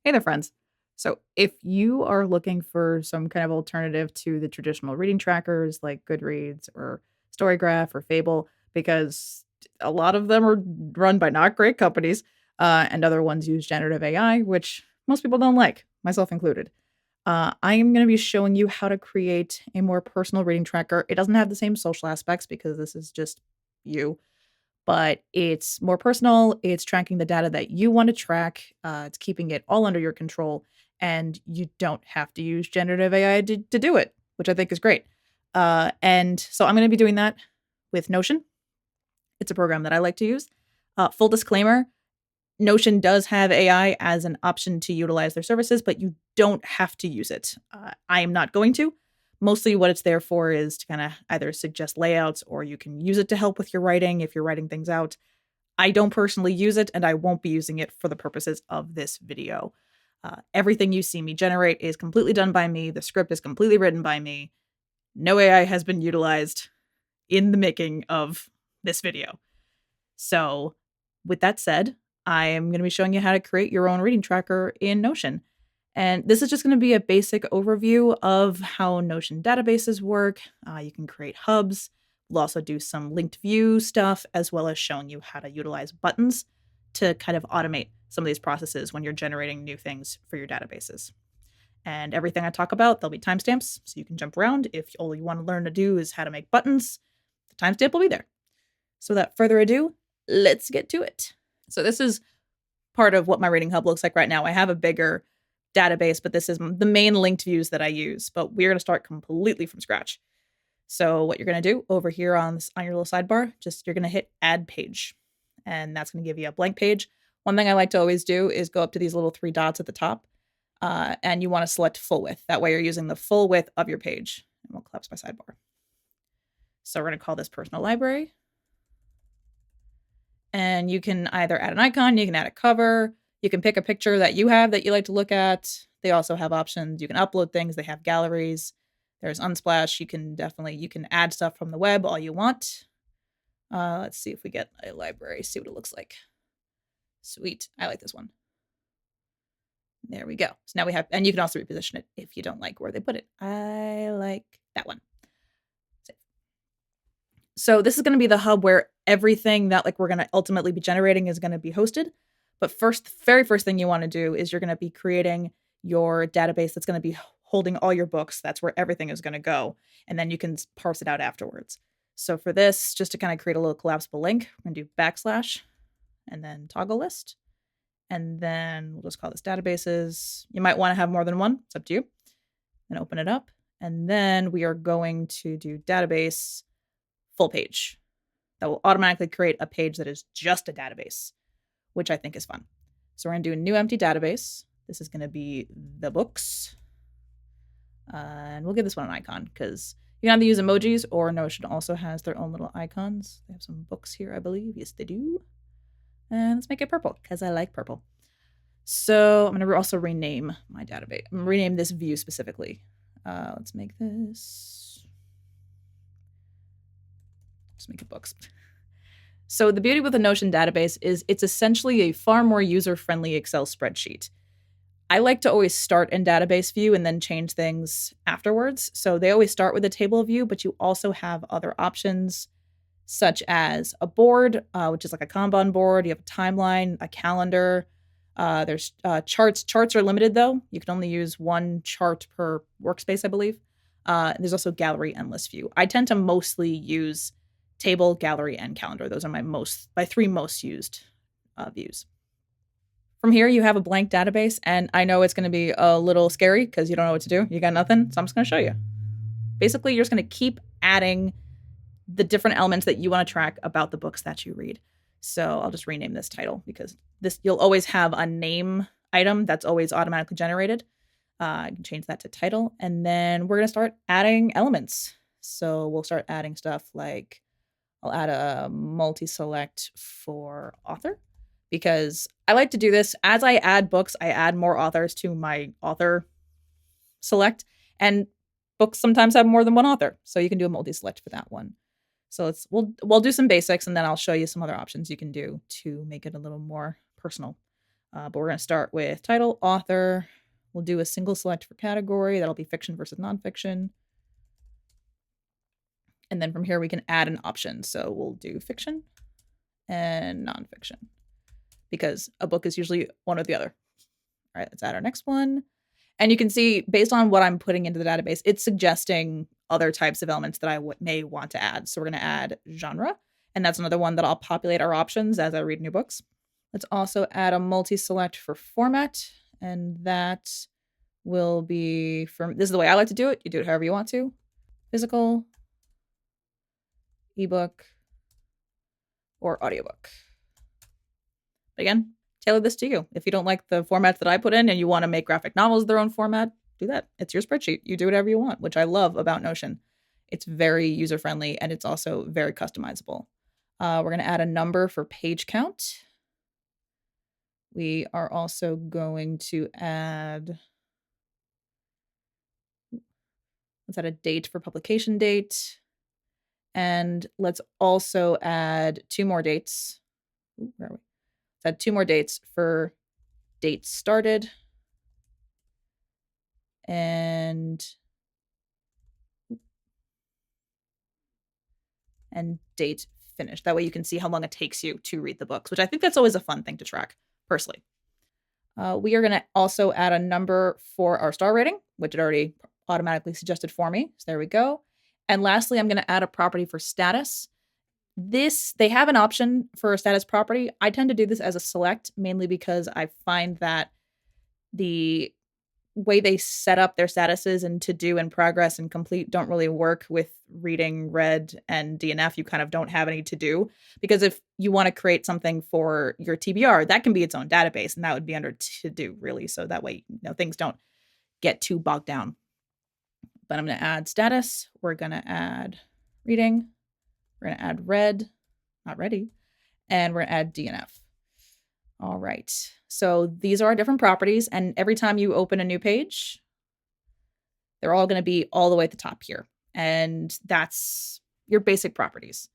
Hey there, friends. So, if you are looking for some kind of alternative to the traditional reading trackers like Goodreads or Storygraph or Fable, because a lot of them are run by not great companies, and other ones use generative AI, which most people don't like, myself included. I am going to be showing you how to create a more personal reading tracker. It doesn't have the same social aspects because this is just you, but it's more personal. It's tracking the data that you want to track. It's keeping it all under your control, and you don't have to use generative AI to do it, which I think is great. And so I'm going to be doing that with Notion. It's a program that I like to use. Full disclaimer, Notion does have AI as an option to utilize their services, but you don't have to use it. I am not going to. Mostly what it's there for is to kind of either suggest layouts or you can use it to help with your writing if you're writing things out. I don't personally use it and I won't be using it for the purposes of this video. Everything you see me generate is completely done by me. The script is completely written by me. No AI has been utilized in the making of this video. So, with that said, I am going to be showing you how to create your own reading tracker in Notion. And this is just going to be a basic overview of how Notion databases work. You can create hubs. We'll also do some linked view stuff, as well as showing you how to utilize buttons to kind of automate some of these processes when you're generating new things for your databases. And everything I talk about, there'll be timestamps, so you can jump around. If all you want to learn to do is how to make buttons, the timestamp will be there. So without further ado, let's get to it. So this is part of what my Reading Hub looks like right now. I have a bigger database, but this is the main linked views that I use. But we're going to start completely from scratch. So what you're going to do over here on your little sidebar, you're going to hit Add Page, and that's going to give you a blank page. One thing I like to always do is go up to these little three dots at the top, and you want to select full width. That way you're using the full width of your page. And we'll collapse my sidebar. So we're going to call this Personal Library. And you can either add an icon, you can add a cover, you can pick a picture that you have that you like to look at. They also have options. You can upload things. They have galleries. There's Unsplash. You can add stuff from the web all you want. Let's see if we get a library, see what it looks like. Sweet. I like this one. There we go. So now we have, and you can also reposition it if you don't like where they put it. I like that one. So this is going to be the hub where everything that we're going to ultimately be generating is going to be hosted. But very first thing you want to do is you're going to be creating your database that's going to be holding all your books. That's where everything is going to go. And then you can parse it out afterwards. So for this, just to kind of create a little collapsible link, we're going to do / and then toggle list. And then we'll just call this databases. You might want to have more than one. It's up to you. And open it up. And then we are going to do database full page. That will automatically create a page that is just a database, which I think is fun. So we're going to do a new empty database. This is going to be the books. And we'll give this one an icon because you can either use emojis or Notion also has their own little icons. They have some books here, I believe. Yes, they do. And let's make it purple because I like purple. So I'm going to also rename my database. I'm going to rename this view specifically. Let's make this. Just make it books. So the beauty with the Notion database is it's essentially a far more user-friendly Excel spreadsheet. I like to always start in database view and then change things afterwards. So they always start with a table view, but you also have other options such as a board, which is like a Kanban board. You have a timeline, a calendar. There's charts. Charts are limited though. You can only use one chart per workspace, I believe. There's also gallery and list view. I tend to mostly use table, gallery, and calendar. Those are my three most used views. From here, you have a blank database, and I know it's going to be a little scary because you don't know what to do. You got nothing, so I'm just going to show you. Basically, you're just going to keep adding the different elements that you want to track about the books that you read. So I'll just rename this title because you'll always have a name item that's always automatically generated. I can change that to title, and then we're going to start adding elements. So we'll start adding stuff like I'll add a multi-select for author because I like to do this. As I add books, I add more authors to my author select, and books sometimes have more than one author. So you can do a multi-select for that one. So we'll do some basics, and then I'll show you some other options you can do to make it a little more personal. But we're going to start with title, author. We'll do a single select for category. That'll be fiction versus nonfiction. And then from here, we can add an option. So we'll do fiction and nonfiction because a book is usually one or the other. All right, let's add our next one. And you can see based on what I'm putting into the database, it's suggesting other types of elements that I may want to add. So we're going to add genre. And that's another one that I'll populate our options as I read new books. Let's also add a multi-select for format. And that will be from, this is the way I like to do it. You do it however you want to. Physical, ebook, or audiobook. Again, tailor this to you. If you don't like the formats that I put in and you want to make graphic novels their own format, do that. It's your spreadsheet. You do whatever you want, which I love about Notion. It's very user-friendly and it's also very customizable. We're going to add a number for page count. We are also going to add, let's add a date for publication date. And let's also add 2 more dates. Ooh, where are we? Let's add 2 more dates for date started and date finished. That way you can see how long it takes you to read the books, which I think that's always a fun thing to track, personally. We are going to also add a number for our star rating, which it already automatically suggested for me. So there we go. And lastly, I'm going to add a property for status. They have an option for a status property. I tend to do this as a select, mainly because I find that the way they set up their statuses and to do and progress and complete don't really work with reading, read, and DNF. You kind of don't have any to do, because if you want to create something for your TBR, that can be its own database, and that would be under to do, really. So that way, things don't get too bogged down. But I'm going to add status. We're going to add reading. We're going to add read, not ready, and we're going to add DNF. All right. So these are our different properties, and every time you open a new page, they're all going to be all the way at the top here. And that's your basic properties.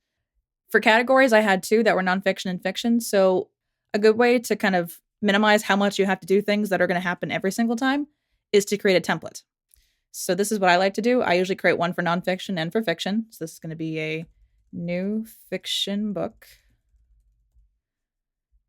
For categories, I had 2 that were nonfiction and fiction. So a good way to kind of minimize how much you have to do things that are going to happen every single time is to create a template. So this is what I like to do. I usually create one for nonfiction and for fiction. So this is going to be a new fiction book.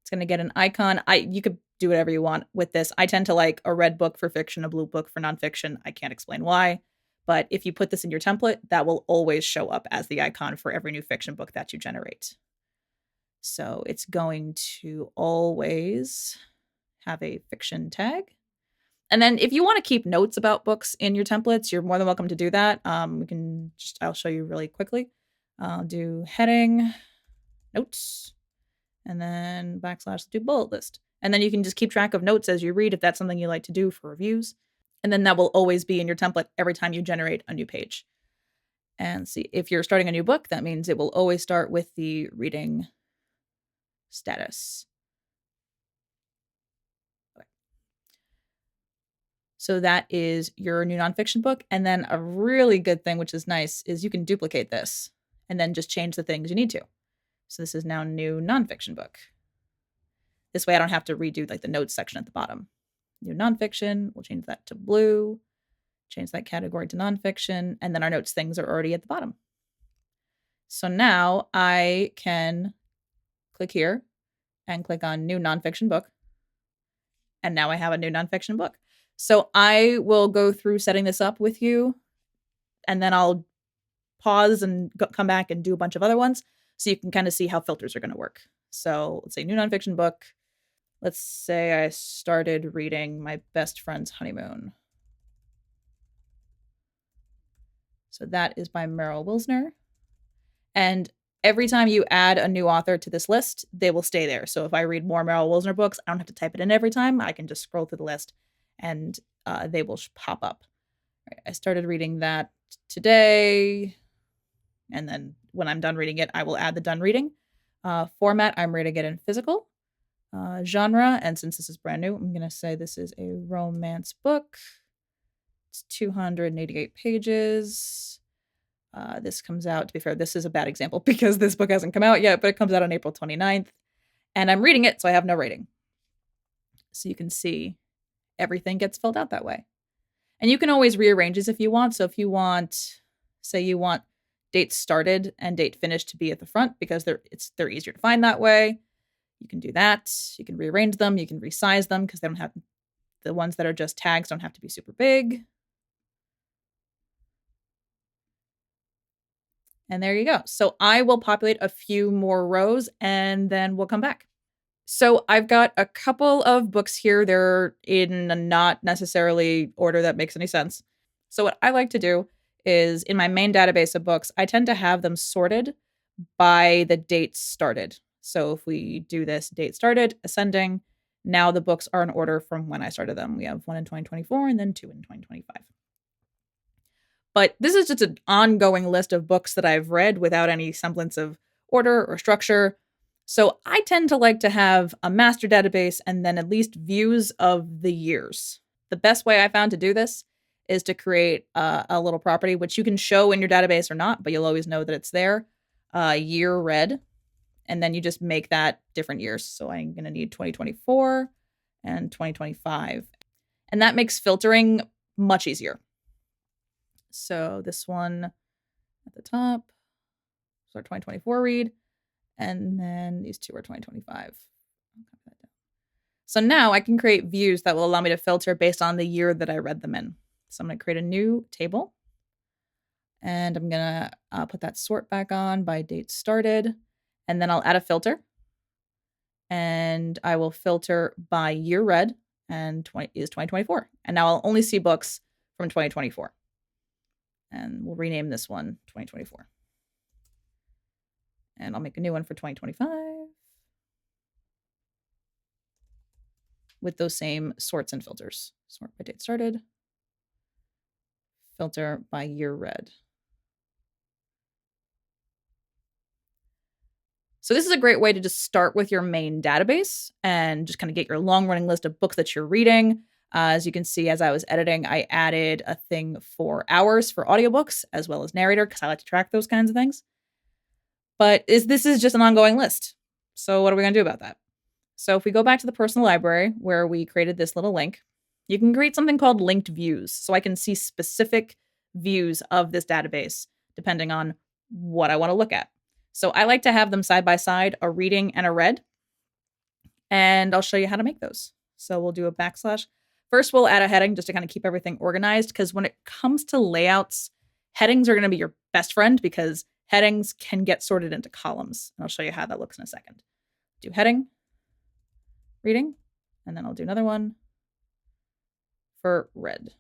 It's going to get an icon. You could do whatever you want with this. I tend to like a red book for fiction, a blue book for nonfiction. I can't explain why. But if you put this in your template, that will always show up as the icon for every new fiction book that you generate. So it's going to always have a fiction tag. And then if you want to keep notes about books in your templates, you're more than welcome to do that. I'll show you really quickly. I'll do heading, notes, and then / do bullet list. And then you can just keep track of notes as you read if that's something you like to do for reviews. And then that will always be in your template every time you generate a new page. And see, if you're starting a new book, that means it will always start with the reading status. Okay. So that is your new nonfiction book. And then a really good thing, which is nice, is you can duplicate this and then just change the things you need to. So this is now new nonfiction book. This way I don't have to redo like the notes section at the bottom. New nonfiction, we'll change that to blue, change that category to nonfiction, and then our notes things are already at the bottom. So now I can click here and click on new nonfiction book. And now I have a new nonfiction book. So I will go through setting this up with you, and then I'll pause and come back and do a bunch of other ones so you can kind of see how filters are going to work. So let's say new nonfiction book. Let's say I started reading My Best Friend's Honeymoon. So that is by Meryl Wilsner. And every time you add a new author to this list, they will stay there. So if I read more Meryl Wilsner books, I don't have to type it in every time. I can just scroll through the list and they will pop up. Right, I started reading that today. And then when I'm done reading it, I will add the done reading. Format, I'm reading it in physical. Genre, and since this is brand new, I'm going to say this is a romance book. It's 288 pages. This comes out, to be fair, this is a bad example because this book hasn't come out yet, but it comes out on April 29th. And I'm reading it, so I have no rating. So you can see everything gets filled out that way. And you can always rearrange this if you want. So if you want, say you want date started and date finished to be at the front because they're easier to find that way, you can do that. You can rearrange them. You can resize them because they don't have the ones that are just tags don't have to be super big. And there you go. So I will populate a few more rows and then we'll come back. So I've got a couple of books here. They're in a not necessarily order that makes any sense. So what I like to do is in my main database of books, I tend to have them sorted by the date started. So if we do this date started, ascending, now the books are in order from when I started them. We have one in 2024 and then two in 2025. But this is just an ongoing list of books that I've read without any semblance of order or structure. So I tend to like to have a master database and then at least views of the years. The best way I found to do this is to create a little property, which you can show in your database or not, but you'll always know that it's there, year read. And then you just make that different years. So I'm going to need 2024 and 2025. And that makes filtering much easier. So this one at the top is our 2024 read. And then these two are 2025. So now I can create views that will allow me to filter based on the year that I read them in. So I'm going to create a new table. And I'm going to put that sort back on by date started. And then I'll add a filter. And I will filter by year read and 2024. And now I'll only see books from 2024. And we'll rename this one 2024. And I'll make a new one for 2025 with those same sorts and filters. Sort by date started, filter by year read. So this is a great way to just start with your main database and just kind of get your long running list of books that you're reading. As you can see, as I was editing, I added a thing for hours for audiobooks as well as narrator because I like to track those kinds of things. But this is just an ongoing list. So what are we going to do about that? So if we go back to the personal library where we created this little link, you can create something called linked views. So I can see specific views of this database depending on what I want to look at. So I like to have them side by side, a reading and a read. And I'll show you how to make those. So we'll do a backslash. First, we'll add a heading just to kind of keep everything organized. Because when it comes to layouts, headings are going to be your best friend because headings can get sorted into columns. And I'll show you how that looks in a second. Do heading, reading, and then I'll do another one for read.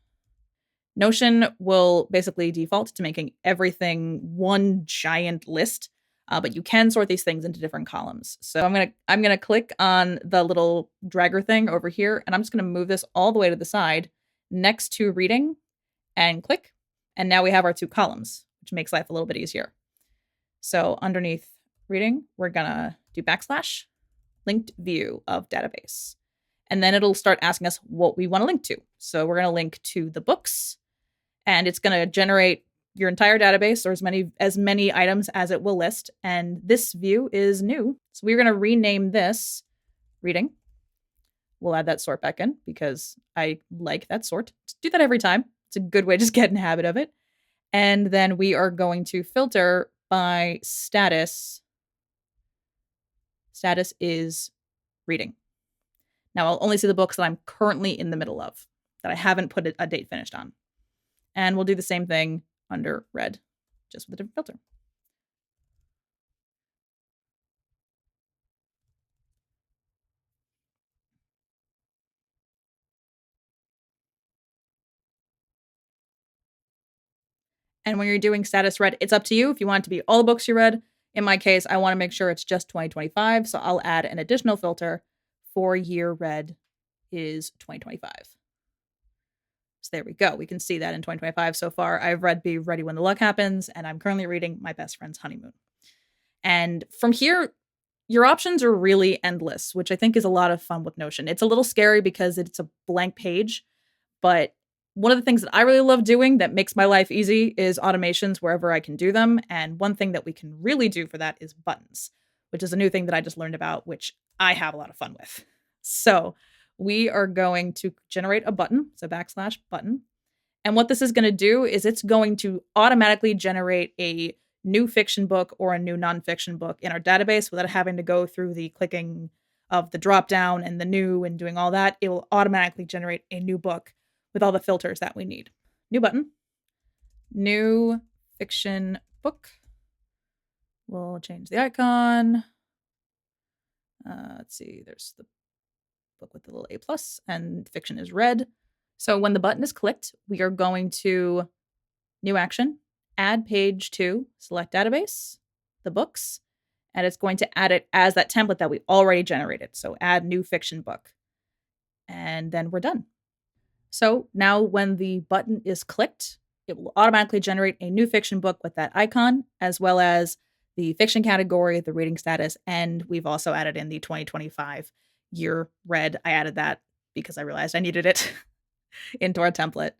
Notion will basically default to making everything one giant list. But you can sort these things into different columns. So I'm gonna click on the little dragger thing over here, and I'm just gonna move this all the way to the side next to reading and click. And now we have our two columns, which makes life a little bit easier. So underneath reading, we're gonna do backslash linked view of database. And then it'll start asking us what we want to link to. So we're gonna link to the books, and it's gonna generate your entire database or as many items as it will list. And this view is new. So we're going to rename this reading. We'll add that sort back in because I like that sort. Just do that every time. It's a good way to just get in the habit of it. And then we are going to filter by status. Status is reading. Now I'll only see the books that I'm currently in the middle of, that I haven't put a date finished on. And we'll do the same thing under read, just with a different filter. And when you're doing status read, it's up to you if you want it to be all the books you read. In my case, I want to make sure it's just 2025. So I'll add an additional filter for year read is 2025. So there we go. We can see that in 2025 so far. I've read Be Ready When the Luck Happens, and I'm currently reading My Best Friend's Honeymoon. And from here, your options are really endless, which I think is a lot of fun with Notion. It's a little scary because it's a blank page, but one of the things that I really love doing that makes my life easy is automations wherever I can do them. And one thing that we can really do for that is buttons, which is a new thing that I just learned about, which I have a lot of fun with. So we are going to generate a button. So backslash button. And what this is going to do is it's going to automatically generate a new fiction book or a new nonfiction book in our database without having to go through the clicking of the drop down and the new and doing all that. It will automatically generate a new book with all the filters that we need. New button, new fiction book. We'll change the icon. Let's see, there's the book with the little A plus, and fiction is red. So when the button is clicked, we are going to new action, add page to select database, the books, and it's going to add it as that template that we already generated. So add new fiction book. And then we're done. So now when the button is clicked, it will automatically generate a new fiction book with that icon, as well as the fiction category, the reading status, and we've also added in the 2025 year read. I added that because I realized I needed it into our template.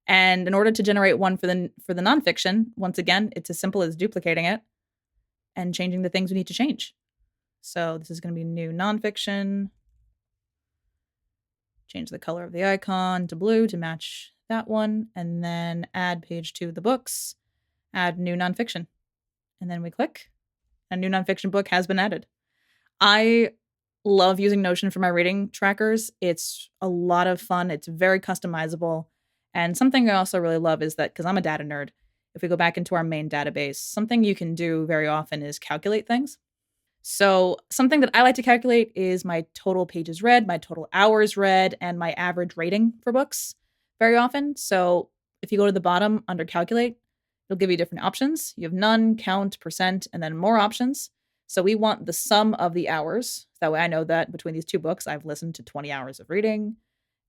And in order to generate one for the nonfiction, once again, it's as simple as duplicating it and changing the things we need to change. So this is going to be new nonfiction. Change the color of the icon to blue to match that one, and then add page to the books, add new nonfiction. And then we click, a new nonfiction book has been added. I love using Notion for my reading trackers. It's a lot of fun. It's very customizable. And something I also really love is that, because I'm a data nerd, if we go back into our main database, something you can do very often is calculate things. So something that I like to calculate is my total pages read, my total hours read, and my average rating for books very often. So if you go to the bottom under calculate, it'll give you different options. You have none, count, percent, and then more options. So we want the sum of the hours. That way I know that between these two books, I've listened to 20 hours of reading.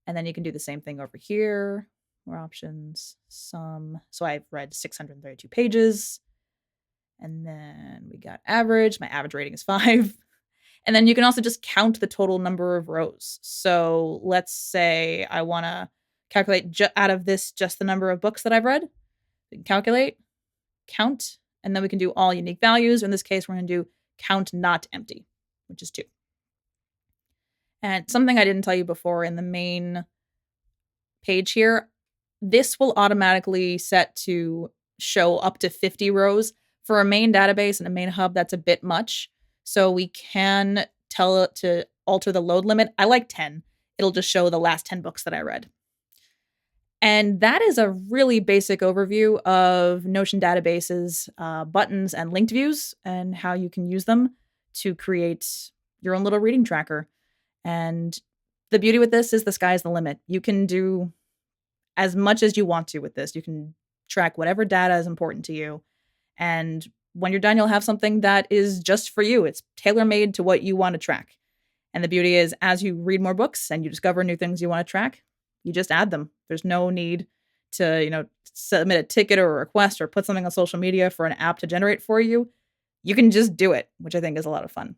And then you can do the same thing over here. More options, sum. So I've read 632 pages. And then we got average. My average rating is 5. And then you can also just count the total number of rows. So let's say I want to calculate out of this just the number of books that I've read. We can calculate, count, and then we can do all unique values. In this case, we're going to do count not empty, which is 2. And something I didn't tell you before in the main page here, this will automatically set to show up to 50 rows. For a main database and a main hub, that's a bit much. So we can tell it to alter the load limit. I like 10. It'll just show the last 10 books that I read. And that is a really basic overview of Notion databases, buttons, and linked views, and how you can use them to create your own little reading tracker. And the beauty with this is the sky's the limit. You can do as much as you want to with this. You can track whatever data is important to you. And when you're done, you'll have something that is just for you. It's tailor-made to what you want to track. And the beauty is, as you read more books and you discover new things you want to track, you just add them. There's no need to, submit a ticket or a request or put something on social media for an app to generate for you. You can just do it, which I think is a lot of fun.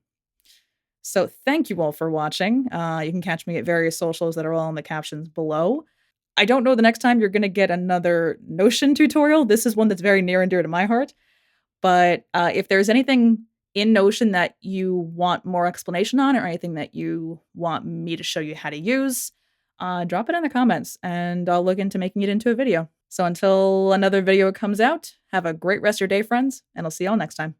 So thank you all for watching. You can catch me at various socials that are all in the captions below. I don't know the next time you're going to get another Notion tutorial. This is one that's very near and dear to my heart. But if there's anything in Notion that you want more explanation on, or anything that you want me to show you how to use, drop it in the comments and I'll look into making it into a video. So until another video comes out, have a great rest of your day, friends, and I'll see y'all next time.